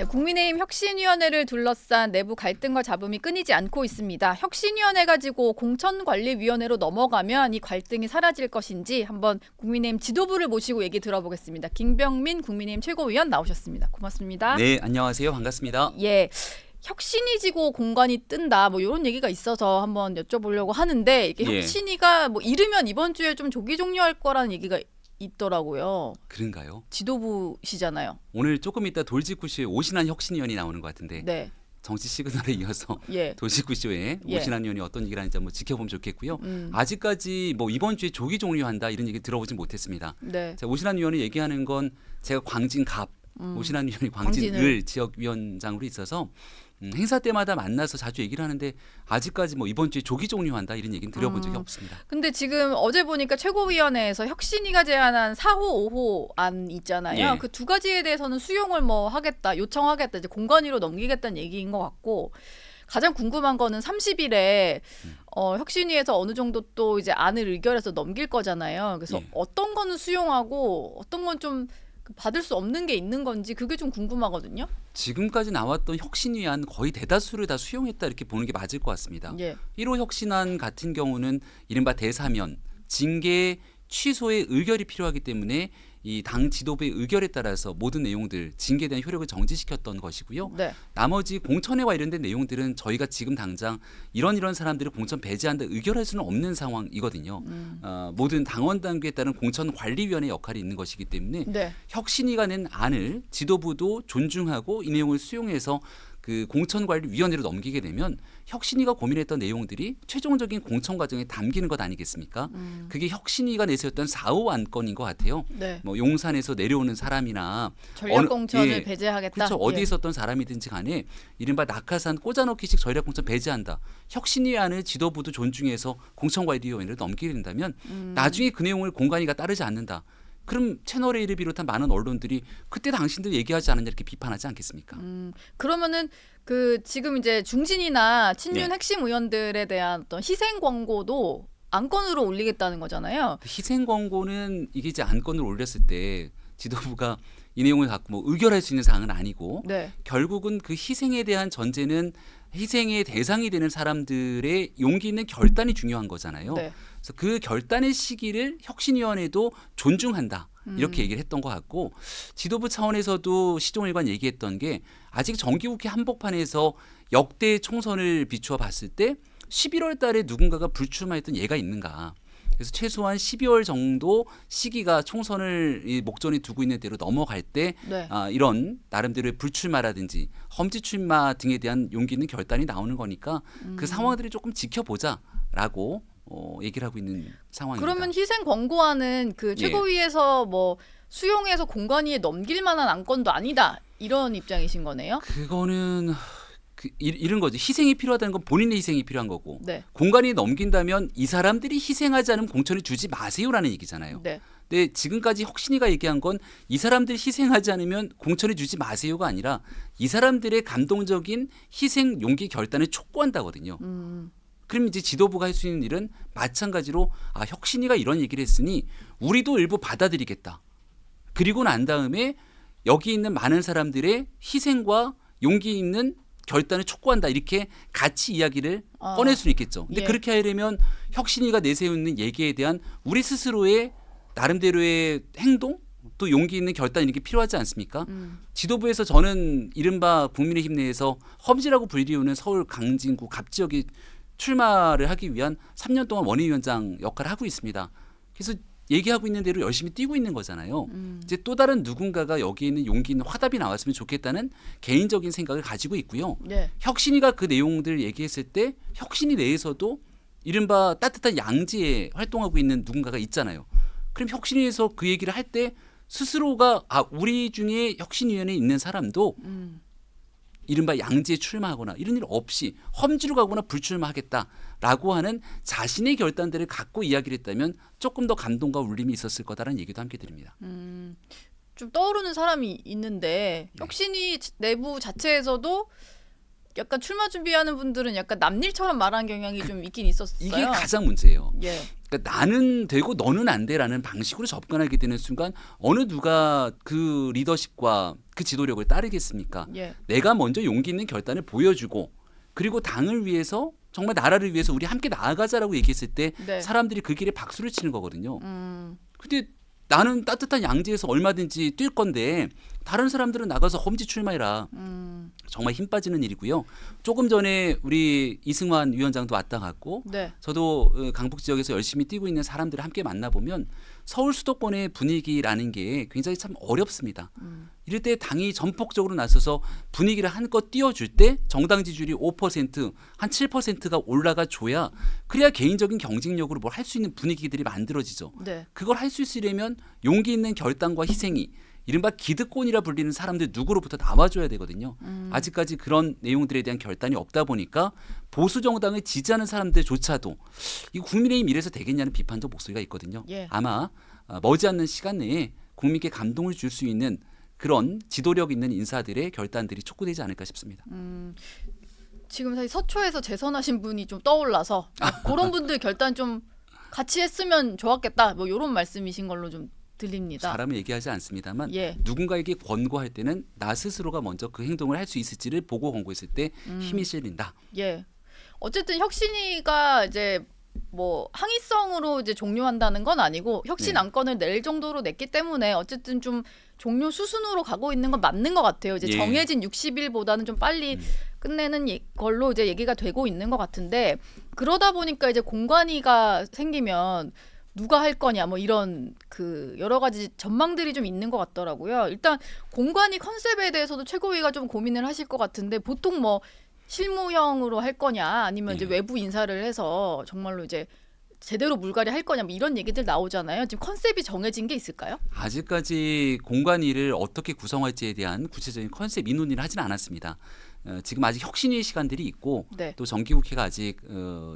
네, 국민의힘 혁신위원회를 둘러싼 내부 갈등과 잡음이 끊이지 않고 있습니다. 혁신위원회 가지고 공천관리위원회로 넘어가면 이 갈등이 사라질 것인지 한번 국민의힘 지도부를 모시고 얘기 들어보겠습니다. 김병민 국민의힘 최고위원 나오셨습니다. 고맙습니다. 네, 안녕하세요. 반갑습니다. 예, 혁신이 지고 공관이 뜬다 뭐 이런 얘기가 있어서 한번 여쭤보려고 하는데 이게 예. 혁신이가 뭐 이르면 이번 주에 좀 조기 종료할 거라는 얘기가 있더라고요. 그런가요? 지도부시잖아요. 오늘 조금 이따 돌직구쇼에 오신환 혁신위원이 나오는 것 같은데 네. 정치 시그널에 이어서 예. 돌직구쇼에 예. 오신환 의원이 어떤 얘기를 하는지 한번 지켜보면 좋겠고요. 아직까지 뭐 이번 주에 조기 종료한다 이런 얘기 들어보진 못했습니다. 네. 자, 오신환 의원이 얘기하는 건 제가 광진갑 오신환 의원이 광진을 지역위원장으로 있어서 행사 때마다 만나서 자주 얘기를 하는데 아직까지 뭐 이번 주에 조기 종료한다 이런 얘기는 들어본 적이 없습니다. 근데 지금 어제 보니까 최고위원회에서 혁신위가 제안한 4호, 5호 안 있잖아요. 예. 그 두 가지에 대해서는 수용을 뭐 하겠다, 요청하겠다, 이제 공관위로 넘기겠다는 얘기인 것 같고 가장 궁금한 거는 30일에 혁신위에서 어느 정도 또 이제 안을 의결해서 넘길 거잖아요. 그래서 예. 어떤 거는 수용하고 어떤 건 좀 받을 수 없는 게 있는 건지 그게 좀 궁금하거든요. 지금까지 나왔던 혁신위안 거의 대다수를 다 수용했다 이렇게 보는 게 맞을 것 같습니다. 예. 1호 혁신안 같은 경우는 이른바 대사면 징계 취소의 의결이 필요하기 때문에 이 당 지도부의 의결에 따라서 모든 내용들 징계에 대한 효력을 정지시켰던 것이고요. 네. 나머지 공천에 관련된 내용들은 저희가 지금 당장 이런 사람들을 공천 배제한다 의결할 수는 없는 상황이거든요. 모든 당원 단계에 따른 공천관리위원회 역할이 있는 것이기 때문에 네. 혁신위가 낸 안을 지도부도 존중하고 이 내용을 수용해서 그 공천관리위원회로 넘기게 되면 혁신위가 고민했던 내용들이 최종적인 공천 과정에 담기는 것 아니겠습니까? 그게 혁신위가 내세웠던 4호 안건인 것 같아요. 네. 뭐 용산에서 내려오는 사람이나 전략 공천을 예, 배제하겠다. 그렇죠. 어디에 예. 있었던 사람이든지 간에 이른바 낙하산 꽂아넣기식 전략 공천 배제한다. 혁신위 안을 지도부도 존중해서 공천관리위원회를 넘기게 된다면 나중에 그 내용을 공관위가 따르지 않는다. 그럼 채널 A를 비롯한 많은 언론들이 그때 당신들 얘기하지 않았냐 이렇게 비판하지 않겠습니까? 그러면은 그 지금 이제 중진이나 친윤 네. 핵심 의원들에 대한 어떤 희생 권고도 안건으로 올리겠다는 거잖아요. 희생 권고는 이게 이제 안건을 올렸을 때 지도부가 이 내용을 갖고 뭐 의결할 수 있는 사항은 아니고 네. 결국은 그 희생에 대한 전제는 희생의 대상이 되는 사람들의 용기 있는 결단이 중요한 거잖아요. 네. 그래서 그 결단의 시기를 혁신위원회도 존중한다. 이렇게 얘기를 했던 것 같고 지도부 차원에서도 시종일관 얘기했던 게 아직 정기국회 한복판에서 역대 총선을 비추어 봤을 때 11월 달에 누군가가 불출마했던 예가 있는가. 그래서 최소한 12월 정도 시기가 총선을 이 목전에 두고 있는 대로 넘어갈 때 네. 이런 나름대로의 불출마라든지 험지 출마 등에 대한 용기 있는 결단이 나오는 거니까 그 상황들을 조금 지켜보자라고 얘기를 하고 있는 상황입니다. 그러면 희생 권고안은 그 최고위에서 뭐 수용해서 공관위에 넘길 만한 안건도 아니다. 이런 입장이신 거네요. 그거는 이런 거죠. 희생이 필요하다는 건 본인의 희생이 필요한 거고 네. 공관위에 넘긴다면 이 사람들이 희생하지 않으면 공천을 주지 마세요라는 얘기잖아요. 네. 근데 지금까지 혁신위가 얘기한 건 이 사람들 희생하지 않으면 공천을 주지 마세요가 아니라 이 사람들의 감동적인 희생 용기 결단을 촉구한다거든요. 그럼 이제 지도부가 할 수 있는 일은 마찬가지로 혁신위가 이런 얘기를 했으니 우리도 일부 받아들이겠다. 그리고 난 다음에 여기 있는 많은 사람들의 희생과 용기 있는 결단을 촉구한다. 이렇게 같이 이야기를 꺼낼 수는 있겠죠. 근데 예. 그렇게 하려면 혁신위가 내세우는 얘기에 대한 우리 스스로의 나름대로의 행동 또 용기 있는 결단 이렇게 필요하지 않습니까? 지도부에서 저는 이른바 국민의힘 내에서 험지라고 불리우는 서울 강진구 갑 지역이 출마를 하기 위한 3년 동안 원외위원장 역할을 하고 있습니다. 그래서 얘기하고 있는 대로 열심히 뛰고 있는 거잖아요. 이제 또 다른 누군가가 여기 있는 용기 있는 화답이 나왔으면 좋겠다는 개인적인 생각을 가지고 있고요. 네. 혁신위가 그 내용들을 얘기했을 때 혁신위 내에서도 이른바 따뜻한 양지에 활동하고 있는 누군가가 있잖아요. 그럼 혁신위에서 그 얘기를 할 때 스스로가 우리 중에 혁신위원회에 있는 사람도 이른바 양지에 출마하거나 이런 일 없이 험지로 가거나 불출마하겠다라고 하는 자신의 결단들을 갖고 이야기를 했다면 조금 더 감동과 울림이 있었을 거다라는 얘기도 함께 드립니다. 좀 떠오르는 사람이 있는데 혁신위 내부 자체에서도 약간 출마 준비하는 분들은 약간 남일처럼 말하는 경향이 좀 있긴 있었어요. 이게 가장 문제예요. 예. 그러니까 나는 되고 너는 안 돼라는 방식으로 접근하게 되는 순간 어느 누가 그 리더십과 그 지도력을 따르겠습니까? 예. 내가 먼저 용기 있는 결단을 보여주고 그리고 당을 위해서 정말 나라를 위해서 우리 함께 나아가자라고 얘기했을 때 네. 사람들이 그 길에 박수를 치는 거거든요. 음. 근데 나는 따뜻한 양지에서 얼마든지 뛸 건데 다른 사람들은 나가서 험지 출마해라. 정말 힘 빠지는 일이고요. 조금 전에 우리 이승환 위원장도 왔다 갔고 네. 저도 강북 지역에서 열심히 뛰고 있는 사람들을 함께 만나보면 서울 수도권의 분위기라는 게 굉장히 참 어렵습니다. 이럴 때 당이 전폭적으로 나서서 분위기를 한껏 띄워줄 때 정당 지지율이 5%, 한 7%가 올라가 줘야 그래야 개인적인 경쟁력으로 뭘 할 수 있는 분위기들이 만들어지죠. 네. 그걸 할 수 있으려면 용기 있는 결단과 희생이 이른바 기득권이라 불리는 사람들 누구로부터 나와줘야 되거든요. 아직까지 그런 내용들에 대한 결단이 없다 보니까 보수 정당을 지지하는 사람들조차도 이 국민의힘 이래서 되겠냐는 비판적 목소리가 있거든요. 예. 아마 머지않는 시간 내에 국민께 감동을 줄 수 있는 그런 지도력 있는 인사들의 결단들이 촉구되지 않을까 싶습니다. 지금 사실 서초에서 재선하신 분이 좀 떠올라서 그런 분들 결단 좀 같이 했으면 좋았겠다. 뭐 이런 말씀이신 걸로 좀 들립니다. 사람은 얘기하지 않습니다만 예. 누군가에게 권고할 때는 나 스스로가 먼저 그 행동을 할 수 있을지를 보고 권고했을 때 힘이 실린다. 예. 어쨌든 혁신위가 이제 뭐 항의성으로 이제 종료한다는 건 아니고 혁신 네. 안건을 낼 정도로 냈기 때문에 어쨌든 좀 종료 수순으로 가고 있는 건 맞는 것 같아요. 이제 예. 정해진 60일보다는 좀 빨리 끝내는 걸로 이제 얘기가 되고 있는 것 같은데 그러다 보니까 이제 공관위가 생기면 누가 할 거냐 뭐 이런 그 여러 가지 전망들이 좀 있는 것 같더라고요. 일단 공관위 컨셉에 대해서도 최고위가 좀 고민을 하실 것 같은데 보통 뭐 실무형으로 할 거냐 아니면 이제 예. 외부 인사를 해서 정말로 이제 제대로 물갈이 할 거냐 뭐 이런 얘기들 나오잖아요. 지금 컨셉이 정해진 게 있을까요? 아직까지 공관위를 어떻게 구성할지에 대한 구체적인 컨셉 인논의를 하지는 않았습니다. 지금 아직 혁신의 시간들이 있고 네. 또 정기국회가 아직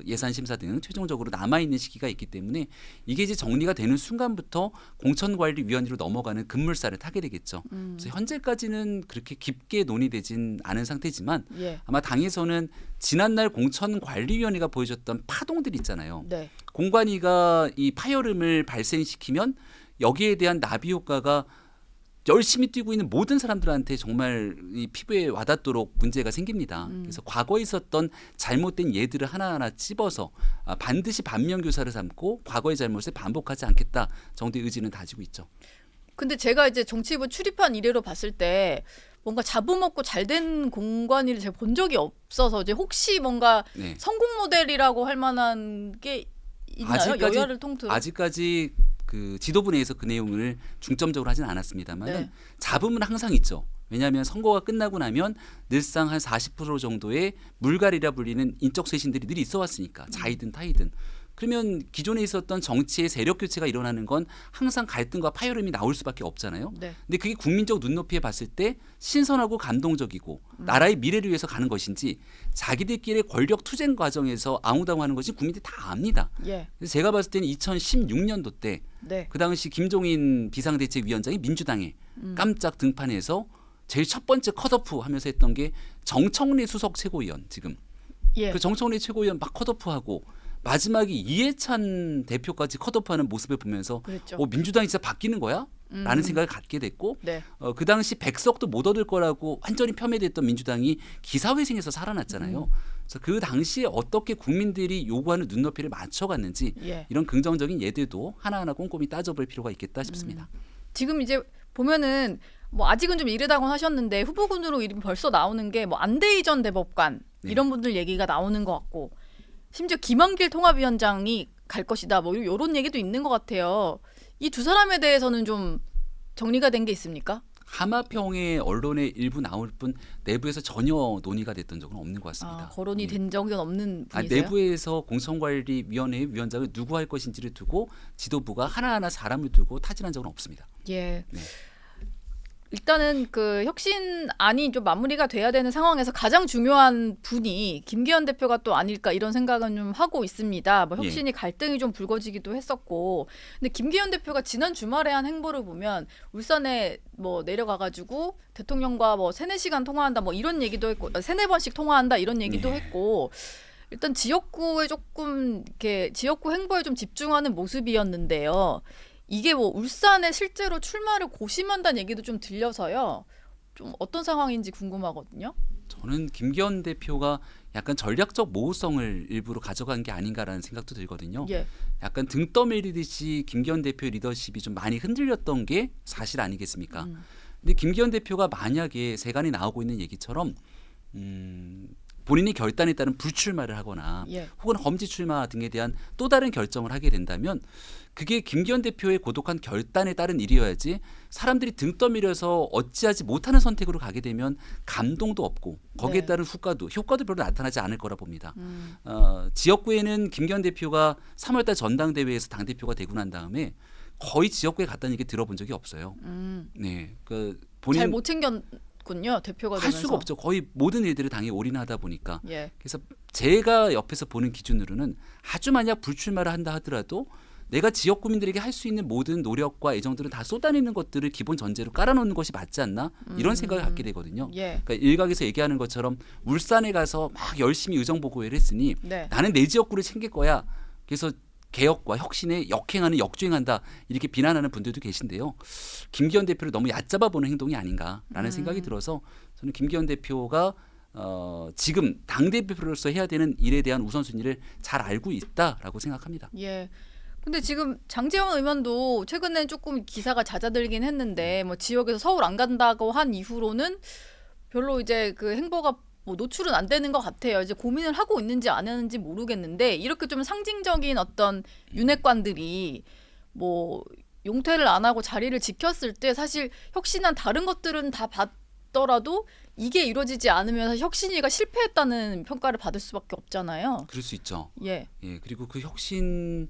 예산 심사 등 최종적으로 남아 있는 시기가 있기 때문에 이게 이제 정리가 되는 순간부터 공천관리위원회로 넘어가는 급물살을 타게 되겠죠. 그래서 현재까지는 그렇게 깊게 논의되진 않은 상태지만 예. 아마 당에서는 지난날 공천관리위원회가 보여줬던 파동들 있잖아요. 네. 공관위가 이 파열음을 발생시키면 여기에 대한 나비 효과가 열심히 뛰고 있는 모든 사람들한테 정말 이 피부에 와닿도록 문제가 생깁니다. 그래서 과거에 있었던 잘못된 예들을 하나하나 찝어서 반드시 반면교사를 삼고 과거의 잘못을 반복하지 않겠다 정도의 의지는 다지고 있죠. 근데 제가 이제 정치부 출입한 이래로 봤을 때 뭔가 잡음없고 잘된 공관위를 제가 본 적이 없어서 이제 혹시 뭔가 네. 성공 모델이라고 할 만한 게 있나요? 여야를 통틀어. 아직까지 그 지도부 내에서 그 내용을 중점적으로 하진 않았습니다만 네. 잡음은 항상 있죠. 왜냐하면 선거가 끝나고 나면 늘상 한 40% 정도의 물갈이라 불리는 인적 쇄신들이 늘 있어 왔으니까 자이든 타이든. 그러면 기존에 있었던 정치의 세력 교체가 일어나는 건 항상 갈등과 파열음이 나올 수밖에 없잖아요. 네. 근데 그게 국민적 눈높이에 봤을 때 신선하고 감동적이고 나라의 미래를 위해서 가는 것인지 자기들끼리의 권력 투쟁 과정에서 아웅다웅하는 것이 국민들이 다 압니다. 예. 그래서 제가 봤을 때는 2016년도 때 네. 그 당시 김종인 비상대책위원장이 민주당에 깜짝 등판해서 제일 첫 번째 컷오프 하면서 했던 게 정청래 수석 최고위원 지금 예. 그 정청래 최고위원 막 컷오프하고 마지막에 이해찬 대표까지 컷오프하는 모습을 보면서 그랬죠. 민주당이 진짜 바뀌는 거야? 라는 생각을 갖게 됐고 네. 그 당시 100석도 못 얻을 거라고 완전히 폄훼됐던 민주당이 기사회생에서 살아났잖아요. 그래서 그 당시에 어떻게 국민들이 요구하는 눈높이를 맞춰갔는지 예. 이런 긍정적인 예들도 하나하나 꼼꼼히 따져볼 필요가 있겠다 싶습니다. 지금 이제 보면은 뭐 아직은 좀 이르다고 하셨는데 후보군으로 이름이 벌써 나오는 게 뭐 안대희 전 대법관 네. 이런 분들 얘기가 나오는 것 같고 심지어 김한길 통합위원장이 갈 것이다 뭐 이런 얘기도 있는 것 같아요. 이 두 사람에 대해서는 좀 정리가 된 게 있습니까? 하마평의 언론에 일부 나올 뿐 내부에서 전혀 논의가 됐던 적은 없는 것 같습니다. 거론이 예. 된 적은 없는 분이세요? 내부에서 공천관리위원회 위원장을 누구 할 것인지를 두고 지도부가 하나하나 사람을 두고 타진한 적은 없습니다. 예. 네. 일단은 그 혁신안이 좀 마무리가 돼야 되는 상황에서 가장 중요한 분이 김기현 대표가 또 아닐까 이런 생각은 좀 하고 있습니다. 뭐 혁신이 갈등이 좀 불거지기도 했었고, 근데 김기현 대표가 지난 주말에 한 행보를 보면 울산에 뭐 내려가가지고 대통령과 뭐 3-4시간 통화한다 뭐 이런 얘기도 했고 3-4번씩 통화한다 이런 얘기도 했고 일단 지역구에 조금 이렇게 지역구 행보에 좀 집중하는 모습이었는데요. 이게 뭐 울산에 실제로 출마를 고심한다는 얘기도 좀 들려서요. 좀 어떤 상황인지 궁금하거든요. 저는 김기현 대표가 약간 전략적 모호성을 일부러 가져간 게 아닌가라는 생각도 들거든요. 예. 약간 등 떠밀리듯이 김기현 대표의 리더십이 좀 많이 흔들렸던 게 사실 아니겠습니까? 근데 김기현 대표가 만약에 세간에 나오고 있는 얘기처럼 본인이 결단에 따른 불출마를 하거나 예. 혹은 험지 출마 등에 대한 또 다른 결정을 하게 된다면 그게 김기현 대표의 고독한 결단에 따른 일이어야지 사람들이 등 떠밀려서 어찌하지 못하는 선택으로 가게 되면 감동도 없고 거기에 네. 따른 효과도 별로 나타나지 않을 거라 봅니다. 지역구에는 김기현 대표가 3월달 전당대회에서 당대표가 되고 난 다음에 거의 지역구에 갔다는 얘기 들어본 적이 없어요. 네, 그 본인 잘 못 챙겼군요. 대표가 할 되면서. 수가 없죠. 거의 모든 일들을 당에 올인하다 보니까. 예. 그래서 제가 옆에서 보는 기준으로는 아주 만약 불출마를 한다 하더라도 내가 지역 구민들에게 할 수 있는 모든 노력과 애정들을 다 쏟아내는 것들을 기본 전제로 깔아놓는 것이 맞지 않나 이런 생각을 갖게 되거든요. 예. 그러니까 일각에서 얘기하는 것처럼 울산에 가서 막 열심히 의정보고회를 했으니 네. 나는 내 지역구를 챙길 거야. 그래서 개혁과 혁신에 역행하는 역주행한다 이렇게 비난하는 분들도 계신데요. 김기현 대표를 너무 얕잡아 보는 행동이 아닌가라는 생각이 들어서 저는 김기현 대표가 지금 당 대표로서 해야 되는 일에 대한 우선순위를 잘 알고 있다라고 생각합니다. 예. 근데 지금 장제원 의원도 최근에 조금 기사가 잦아들긴 했는데 뭐 지역에서 서울 안 간다고 한 이후로는 별로 이제 그 행보가 뭐 노출은 안 되는 것 같아요. 이제 고민을 하고 있는지 안 하는지 모르겠는데 이렇게 좀 상징적인 어떤 윤핵관들이 뭐 용퇴를 안 하고 자리를 지켰을 때 사실 혁신한 다른 것들은 다 봤더라도 이게 이루어지지 않으면 사실 혁신위가 실패했다는 평가를 받을 수밖에 없잖아요. 그럴 수 있죠. 예. 예, 그리고 그 혁신의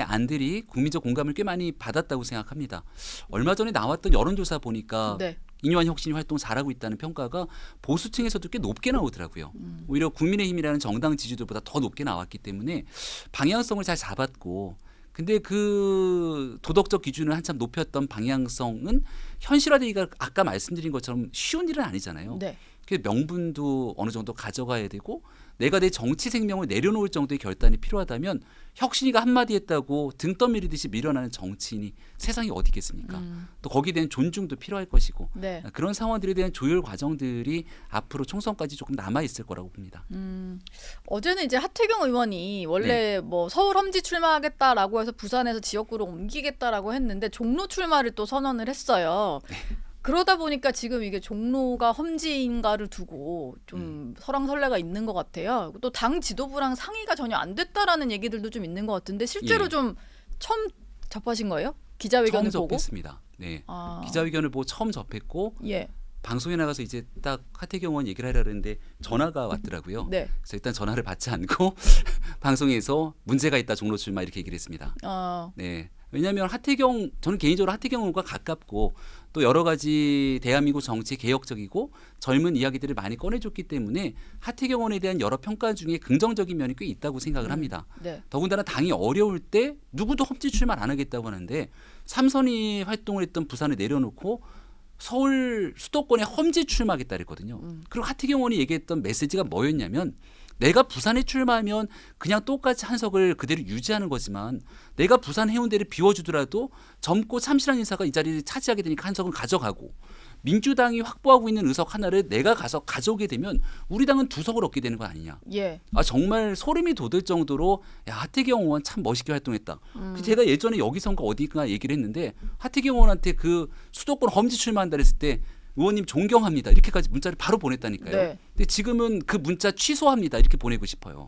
안들이 국민적 공감을 꽤 많이 받았다고 생각합니다. 얼마 전에 나왔던 여론조사 보니까 네. 인유한 혁신이 활동 잘하고 있다는 평가가 보수층에서도 꽤 높게 나오더라고요. 오히려 국민의힘이라는 정당 지지도보다 더 높게 나왔기 때문에 방향성을 잘 잡았고 근데 그 도덕적 기준을 한참 높였던 방향성은 현실화되기가 아까 말씀드린 것처럼 쉬운 일은 아니잖아요. 네. 그 명분도 어느 정도 가져가야 되고 내가 내 정치 생명을 내려놓을 정도의 결단이 필요하다면 혁신이가 한마디 했다고 등 떠밀리듯이 밀어나는 정치인이 세상에 어디 있겠습니까? 또 거기에 대한 존중도 필요할 것이고 네. 그런 상황들에 대한 조율 과정들이 앞으로 총선까지 조금 남아 있을 거라고 봅니다. 어제는 이제 하태경 의원이 원래 뭐 서울 험지 출마하겠다라고 해서 부산에서 지역구로 옮기겠다라고 했는데 종로 출마를 또 선언을 했어요. 그러다 보니까 지금 이게 종로가 험지인가를 두고 좀 설왕설래가 있는 것 같아요. 또 당 지도부랑 상의가 전혀 안 됐다라는 얘기들도 좀 있는 것 같은데 실제로 예. 좀 처음 접하신 거예요? 기자회견을 처음 보고? 접했습니다. 네. 아, 기자회견을 보고 처음 접했고 예, 방송에 나가서 이제 딱 하태경 의원 얘기를 하려 했는데 전화가 왔더라고요. 네, 그래서 일단 전화를 받지 않고 방송에서 문제가 있다 종로 출마 이렇게 얘기를 했습니다. 네. 왜냐하면 저는 개인적으로 하태경 의원과 가깝고 또 여러 가지 대한민국 정치 개혁적이고 젊은 이야기들을 많이 꺼내줬기 때문에 하태경 의원에 대한 여러 평가 중에 긍정적인 면이 꽤 있다고 생각을 합니다. 네, 더군다나 당이 어려울 때 누구도 험지 출마 안 하겠다고 하는데 삼선이 활동을 했던 부산을 내려놓고 서울 수도권에 험지 출마하겠다 그랬거든요. 그리고 하태경 의원이 얘기했던 메시지가 뭐였냐면 내가 부산에 출마하면 그냥 똑같이 한석을 그대로 유지하는 거지만 내가 부산 해운대를 비워주더라도 젊고 참신한 인사가 이 자리를 차지하게 되니까 한석은 가져가고 민주당이 확보하고 있는 의석 하나를 내가 가서 가져오게 되면 우리 당은 2석을 얻게 되는 거 아니냐. 예, 정말 소름이 돋을 정도로 야, 하태경 의원 참 멋있게 활동했다. 제가 예전에 여기선가 어디가 얘기를 했는데 하태경 의원한테 그 수도권 험지 출마한다 했을 때 의원님 존경합니다. 이렇게까지 문자를 바로 보냈다니까요. 네. 근데 지금은 그 문자 취소합니다. 이렇게 보내고 싶어요.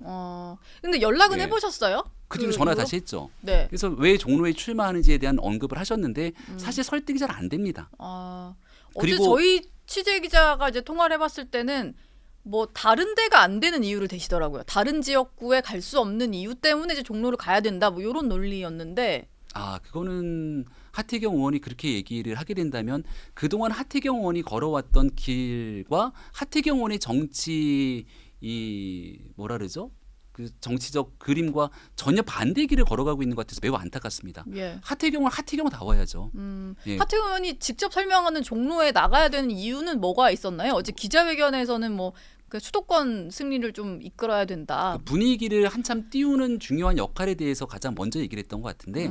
근데 연락은 예. 해보셨어요? 그 뒤로 전화 이후로? 다시 했죠. 네. 그래서 왜 종로에 출마하는지에 대한 언급을 하셨는데 사실 설득이 잘 안 됩니다. 어제 그리고- 저희 취재 기자가 이제 통화를 해봤을 때는 뭐 다른 데가 안 되는 이유를 대시더라고요. 다른 지역구에 갈 수 없는 이유 때문에 이제 종로를 가야 된다. 뭐 이런 논리였는데. 그거는 하태경 의원이 그렇게 얘기를 하게 된다면 그동안 하태경 의원이 걸어왔던 길과 하태경 의원의 정치 뭐라 그러죠? 그 정치적 그림과 전혀 반대 길을 걸어가고 있는 것 같아서 매우 안타깝습니다. 예. 하태경은 하태경다워야죠. 예. 하태경 의원이 직접 설명하는 종로에 나가야 되는 이유는 뭐가 있었나요? 어제 기자회견에서는 뭐 그 수도권 승리를 좀 이끌어야 된다. 그 분위기를 한참 띄우는 중요한 역할에 대해서 가장 먼저 얘기를 했던 것 같은데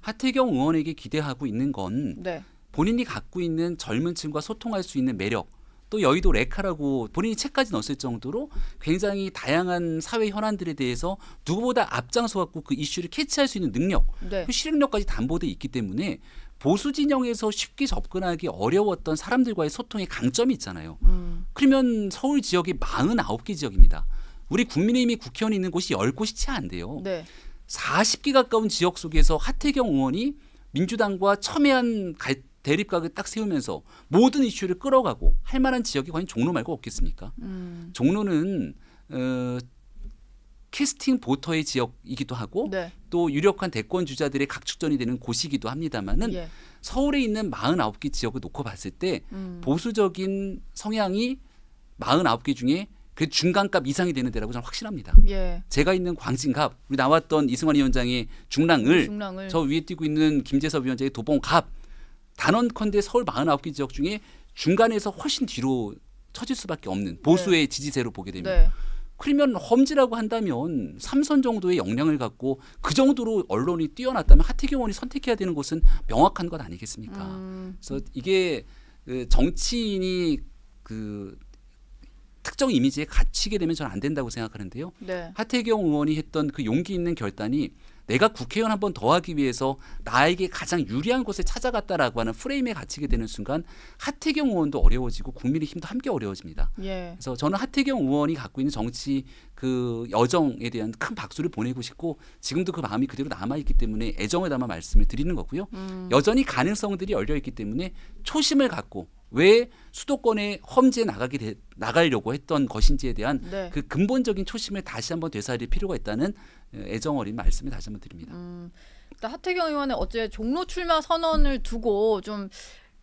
하태경 의원에게 기대하고 있는 건 네. 본인이 갖고 있는 젊은 층과 소통할 수 있는 매력, 또 여의도 레카라고 본인이 책까지 넣었을 정도로 굉장히 다양한 사회 현안들에 대해서 누구보다 앞장서 갖고 그 이슈를 캐치할 수 있는 능력, 네. 그 실행력까지 담보돼 있기 때문에 보수 진영에서 쉽게 접근하기 어려웠던 사람들과의 소통의 강점이 있잖아요. 그러면 서울 지역이 49개 지역입니다. 우리 국민의힘이 국회의원이 있는 곳이 10곳이 채 안 돼요. 네. 40개 가까운 지역 속에서 하태경 의원이 민주당과 첨예한 대립각을 딱 세우면서 모든 이슈를 끌어가고 할 만한 지역이 과연 종로 말고 없겠습니까? 종로는 캐스팅 보터의 지역이기도 하고 네. 또 유력한 대권 주자들의 각축전이 되는 곳이기도 합니다만은 예. 서울에 있는 49개 지역을 놓고 봤을 때 보수적인 성향이 49개 중에 그 중간값 이상이 되는 데라고 저는 확신합니다. 예. 제가 있는 광진갑, 우리 나왔던 이승환 위원장의 중랑을, 중랑을. 저 위에 뛰고 있는 김재섭 위원장의 도봉갑, 단언컨대 서울 49개 지역 중에 중간에서 훨씬 뒤로 처질 수밖에 없는 보수의 지지세로 보게 되면 네. 그러면 험지라고 한다면 3선 정도의 역량을 갖고 그 정도로 언론이 뛰어났다면 하태경 의원이 선택해야 되는 곳은 명확한 것 아니겠습니까? 그래서 이게 정치인이 그 특정 이미지에 갇히게 되면 저는 안 된다고 생각하는데요. 네. 하태경 의원이 했던 그 용기 있는 결단이 내가 국회의원 한 번 더 하기 위해서 나에게 가장 유리한 곳에 찾아갔다라고 하는 프레임에 갇히게 되는 순간 하태경 의원도 어려워지고 국민의힘도 함께 어려워집니다. 예. 그래서 저는 하태경 의원이 갖고 있는 정치 그 여정에 대한 큰 박수를 보내고 싶고 지금도 그 마음이 그대로 남아있기 때문에 애정을 담아 말씀을 드리는 거고요. 여전히 가능성들이 열려있기 때문에 초심을 갖고 왜 수도권에 험지에 나가려고 했던 것인지에 대한 네. 그 근본적인 초심을 다시 한번 되살릴 필요가 있다는 애정 어린 말씀을 다시 한번 드립니다. 일단 하태경 의원의 어제 종로 출마 선언을 두고 좀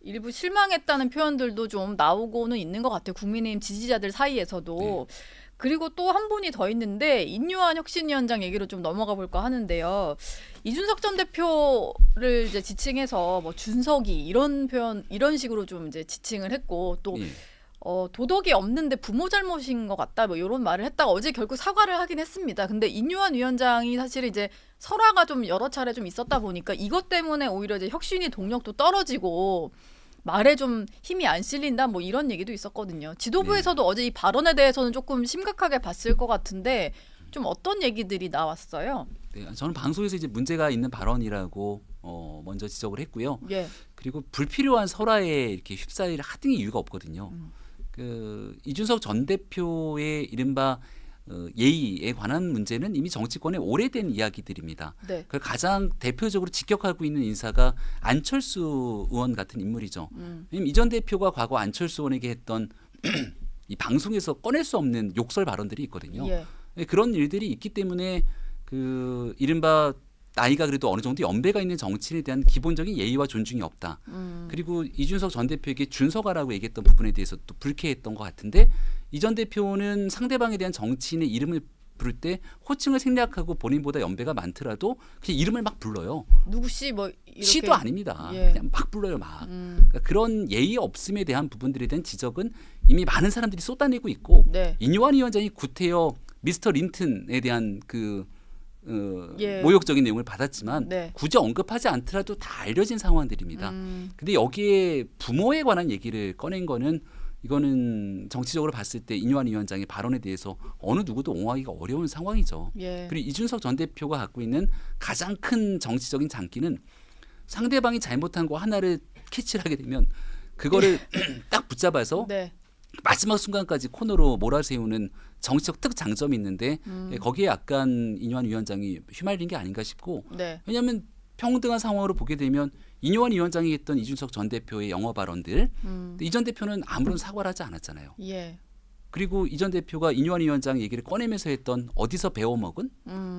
일부 실망했다는 표현들도 좀 나오고는 있는 것 같아요. 국민의힘 지지자들 사이에서도. 네. 그리고 또 한 분이 더 있는데 인요한 혁신위원장 얘기로 좀 넘어가 볼까 하는데요. 이준석 전 대표를 이제 지칭해서 뭐 준석이 이런 표현 이런 식으로 좀 이제 지칭을 했고 또 예. 도덕이 없는데 부모 잘못인 것 같다 뭐 이런 말을 했다가 어제 결국 사과를 하긴 했습니다. 근데 인요한 위원장이 사실 이제 설화가 좀 여러 차례 좀 있었다 보니까 이것 때문에 오히려 이제 혁신위 동력도 떨어지고 말에 좀 힘이 안 실린다 뭐 이런 얘기도 있었거든요. 지도부에서도 어제 이 발언에 대해서는 조금 심각하게 봤을 것 같은데 좀 어떤 얘기들이 나왔어요? 네, 저는 방송에서 이제 문제가 있는 발언이라고 먼저 지적을 했고요. 예. 그리고 불필요한 설화에 이렇게 휩싸일 하등의 이유가 없거든요. 그 이준석 전 대표의 이른바 예의에 관한 문제는 이미 정치권의 오래된 이야기들입니다. 네. 그 가장 대표적으로 직격하고 있는 인사가 안철수 의원 같은 인물이죠. 왜냐면 이 전 대표가 과거 안철수 의원에게 했던 이 방송에서 꺼낼 수 없는 욕설 발언들이 있거든요. 예. 그런 일들이 있기 때문에 그 이른바 나이가 그래도 어느 정도 연배가 있는 정치인에 대한 기본적인 예의와 존중이 없다. 그리고 이준석 전 대표에게 준서가라고 얘기했던 부분에 대해서 또 불쾌했던 것 같은데 이 전 대표는 상대방에 대한 정치인의 이름을 부를 때 호칭을 생략하고 본인보다 연배가 많더라도 그냥 이름을 막 불러요. 누구씨 뭐 이렇게 씨도 아닙니다. 예. 그냥 막 불러요, 막. 그러니까 그런 예의 없음에 대한 부분들에 대한 지적은 이미 많은 사람들이 쏟아내고 있고 네. 인요한 위원장이 구태여 미스터 린튼에 대한 그 예. 모욕적인 내용을 받았지만 네. 굳이 언급하지 않더라도 다 알려진 상황들입니다. 근데 여기에 부모에 관한 얘기를 꺼낸 거는 이거는 정치적으로 봤을 때 인요한 위원장의 발언에 대해서 어느 누구도 옹호하기가 어려운 상황이죠. 예. 그리고 이준석 전 대표가 갖고 있는 가장 큰 정치적인 장기는 상대방이 잘못한 거 하나를 캐치를 하게 되면 그거를 딱 붙잡아서 네. 마지막 순간까지 코너로 몰아세우는 정치적 특장점이 있는데 거기에 약간 인요한 위원장이 휘말린 게 아닌가 싶고 네. 왜냐하면 평등한 상황으로 보게 되면 인요한 위원장이 했던 이준석 전 대표의 영어 발언들 이 전 대표는 아무런 사과를 하지 않았잖아요. 예. 그리고 이 전 대표가 인요한 위원장 얘기를 꺼내면서 했던 어디서 배워먹은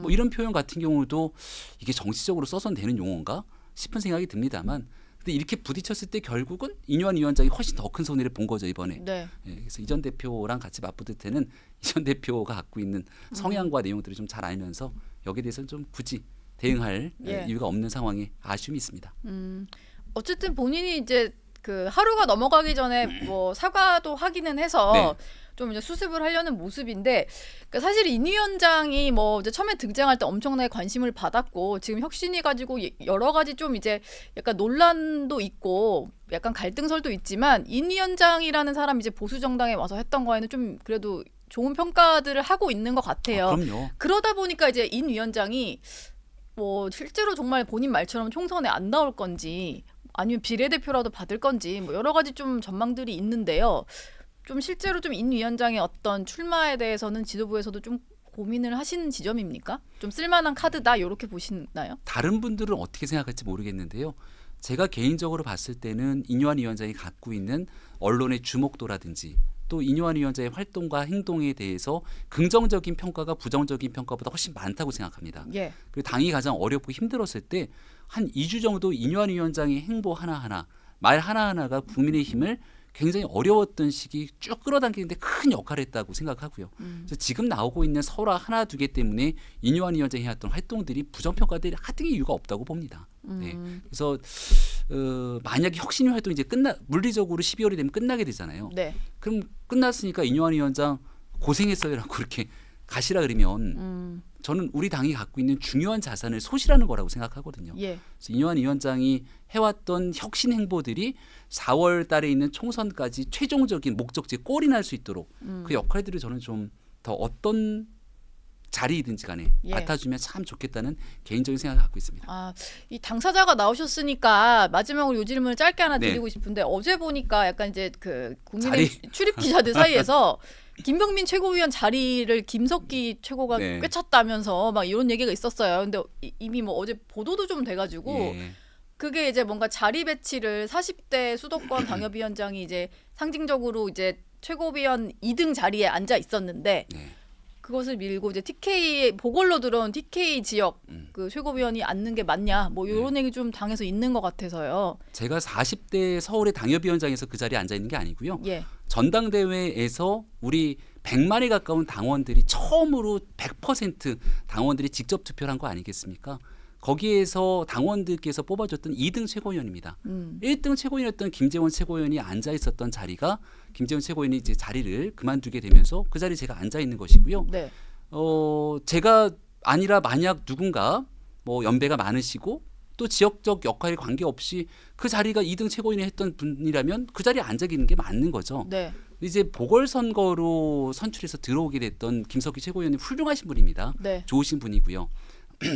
뭐 이런 표현 같은 경우도 이게 정치적으로 써선 되는 용어인가 싶은 생각이 듭니다만 근데 이렇게 부딪혔을 때 결국은 인요한 위원장이 훨씬 더 큰 손해를 본 거죠 이번에. 네. 예, 그래서 이 전 대표랑 같이 맞붙을 때는 이 전 대표가 갖고 있는 성향과 내용들을 좀 잘 알면서 여기에 대해서는 좀 굳이 대응할 예. 이유가 없는 상황에 아쉬움이 있습니다. 어쨌든 본인이 이제 그 하루가 넘어가기 전에 뭐 사과도 하기는 해서 네. 좀 이제 수습을 하려는 모습인데, 그러니까 사실 인 위원장이 뭐 이제 처음에 등장할 때 엄청나게 관심을 받았고 지금 혁신이 가지고 여러 가지 좀 이제 약간 논란도 있고 약간 갈등설도 있지만 인 위원장이라는 사람 이제 보수 정당에 와서 했던 거에는 좀 그래도 좋은 평가들을 하고 있는 것 같아요. 그럼요. 그러다 보니까 이제 인 위원장이 뭐 실제로 정말 본인 말처럼 총선에 안 나올 건지 아니면 비례대표라도 받을 건지 뭐 여러 가지 좀 전망들이 있는데요. 좀 실제로 좀 인 위원장의 어떤 출마에 대해서는 지도부에서도 좀 고민을 하시는 지점입니까? 좀 쓸만한 카드다 이렇게 보시나요? 다른 분들은 어떻게 생각할지 모르겠는데요. 제가 개인적으로 봤을 때는 인요한 위원장이 갖고 있는 언론의 주목도라든지 또 인요한 위원장의 활동과 행동에 대해서 긍정적인 평가가 부정적인 평가보다 훨씬 많다고 생각합니다. 예. 그리고 당이 가장 어렵고 힘들었을 때 한 2주 정도 인요한 위원장의 행보 하나하나, 말 하나하나가 국민의힘을 굉장히 어려웠던 시기 쭉 끌어당기는데 큰 역할을 했다고 생각하고요. 그래서 지금 나오고 있는 설화 하나 두 개 때문에 인요한 위원장이 해왔던 활동들이 부정평가될 하등의 이유가 없다고 봅니다. 네. 그래서 만약에 혁신위 활동이 이제 물리적으로 12월이 되면 끝나게 되잖아요. 네. 그럼 끝났으니까 인요한 위원장 고생했어요라고 그렇게 가시라 그러면 저는 우리 당이 갖고 있는 중요한 자산을 소실하는 거라고 생각하거든요. 예. 그래서 인요한 위원장이 해왔던 혁신 행보들이 4월 달에 있는 총선까지 최종적인 목적지에 꼴이 날 수 있도록 그 역할들을 저는 좀 더 어떤 자리이든지 간에 예. 맡아주면 참 좋겠다는 개인적인 생각을 갖고 있습니다. 아, 이 당사자가 나오셨으니까 마지막으로 요 질문을 짧게 하나 네. 드리고 싶은데 어제 보니까 약간 이제 그 국민의 자리. 출입 기자들 사이에서 김병민 최고위원 자리를 김석기 최고가 네. 꿰찼다면서 막 이런 얘기가 있었어요. 근데 이미 뭐 어제 보도도 좀 돼가지고 예. 그게 이제 뭔가 자리 배치를 40대 수도권 당협위원장이 이제 상징적으로 이제 최고위원 2등 자리에 앉아 있었는데 네. 그것을 밀고 이제 TK 보궐로 들어온 TK 지역 그 최고위원이 앉는 게 맞냐 뭐 이런 얘기 좀 당에서 있는 것 같아서요. 제가 40대 서울의 당협위원장에서 그 자리에 앉아 있는 게 아니고요. 예. 전당대회에서 우리 100만에 가까운 당원들이 처음으로 100% 당원들이 직접 투표를 한 거 아니겠습니까? 거기에서 당원들께서 뽑아줬던 2등 최고위원입니다. 1등 최고위원이었던 김재원 최고위원이 앉아 있었던 자리가 김재원 최고위원이 이제 자리를 그만두게 되면서 그 자리에 제가 앉아 있는 것이고요. 네. 제가 아니라 만약 누군가 뭐 연배가 많으시고 또 지역적 역할 관계없이 그 자리가 2등 최고위원이 했던 분이라면 그 자리에 앉아 있는 게 맞는 거죠. 네. 이제 보궐선거로 선출해서 들어오게 됐던 김석기 최고위원님 훌륭하신 분입니다. 네. 좋으신 분이고요.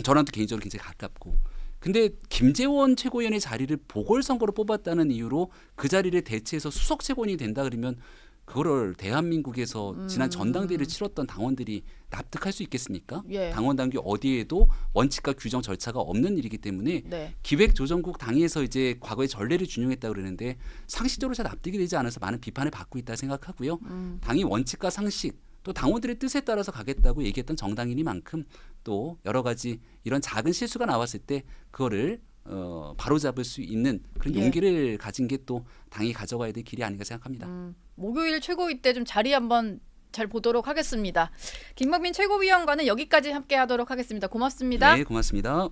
저랑도 개인적으로 굉장히 가깝고. 근데 김재원 최고위원의 자리를 보궐선거로 뽑았다는 이유로 그 자리를 대체해서 수석 최고위원이 된다 그러면 그거를 대한민국에서 지난 전당대회를 치렀던 당원들이 납득할 수 있겠습니까? 예. 당원 당규 어디에도 원칙과 규정 절차가 없는 일이기 때문에 네. 기획조정국 당에서 이제 과거에 전례를 준용했다 그러는데 상식적으로 잘 납득이 되지 않아서 많은 비판을 받고 있다 생각하고요. 당이 원칙과 상식 또 당원들의 뜻에 따라서 가겠다고 얘기했던 정당이니만큼 또 여러 가지 이런 작은 실수가 나왔을 때 그거를 바로잡을 수 있는 그런 예. 용기를 가진 게 또 당이 가져가야 될 길이 아닌가 생각합니다. 목요일 최고위 때 좀 자리 한번 잘 보도록 하겠습니다. 김병민 최고위원과는 여기까지 함께 하도록 하겠습니다. 고맙습니다. 네, 고맙습니다.